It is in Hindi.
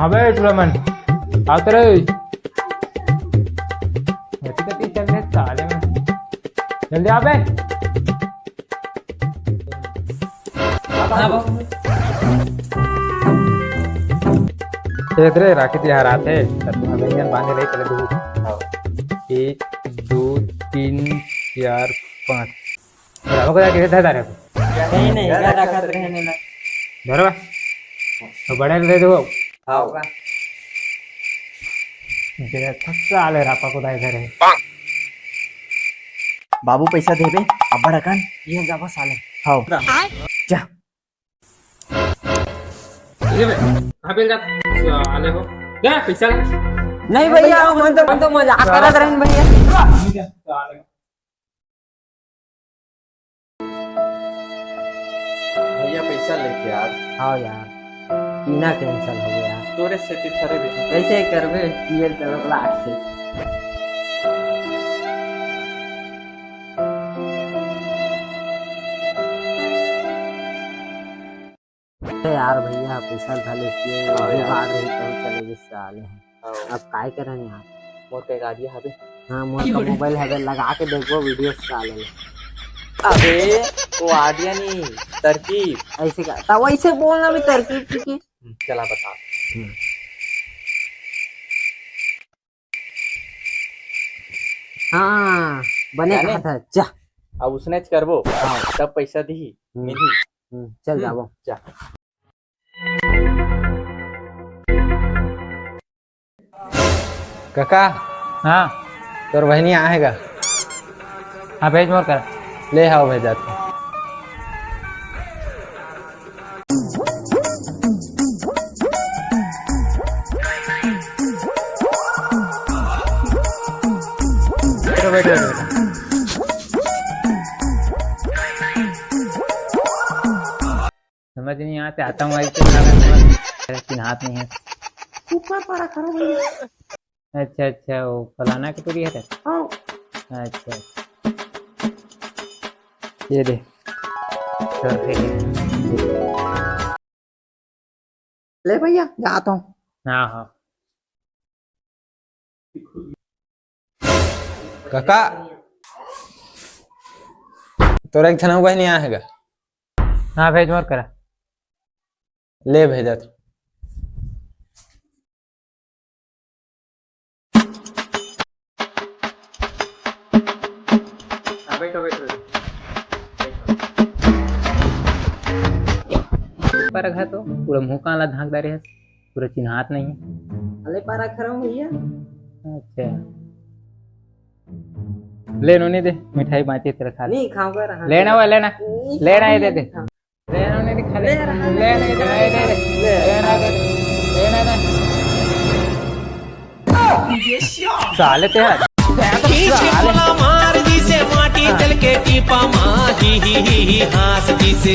कहाँ बे सुलेमान? आते रहे गति चल रहे साले में। जल्दी आ बे। रे राखी तिहार आते भैया बांधे रही पहले दो 1 2 3 4 5 कितने थे तारे को नहीं रखा रहने ना बराबर तो बड़े दे दो हाँ जेरा थक्का आले रापा को दाई करे बाबू पैसा दे बे अब बड़ा कान ये जाबा साले हाँ जा ये बे कहां पे जा आले हो क्या पैसा नहीं भैया मन तो मजाक करत रहन भैया भैया पैसा लेके यार हाँ यार पीना कैंसल हो गया तोरे से थरे भी कैसे करबे पीएल चलो लास्ट से यार भैया पैसा डाले बाहर रही तो चले गए साले हैं अब काय करन यार मोर के गाड़िया हबे हाँ मोर मोबाइल है लगा के देखो वीडियो साले अबे वो आडिया नहीं तरकीब ऐसे का तब वैसे बोलना भी तरकीब की चला बता हाँ बने कहा था जा अब उसने करबो तब पैसा दी मिली चल जाओ जा काका हाँ तोर बहनी आएगा हाँ भेज मोर कर ले आओ भेजा तू बैठो समझ नहीं आते आतंकवादी लेकिन हाथ नहीं है ऊपर पड़ा करो भैया अच्छा वो फलाना की टूरी है अच्छा ये दे ले भैया जाता हूँ हाँ काका तोरा एक छना बहनी आएगा हाँ भेज मोर करा ले भेजा तू बैठो पर रखा तो पूरा मुंह काला झांकदार है पूरा चिन्हात नहीं है अले पारा खरा भैया अच्छा ले नो नहीं दे मिठाई बांची तेरे खा नहीं खाऊंगा रहा लेना वो लेना ये दे दे लेना नहीं दे खा ले नहीं दे लेना साले ते मार जी से माटी चल के टीपा माही हास जी से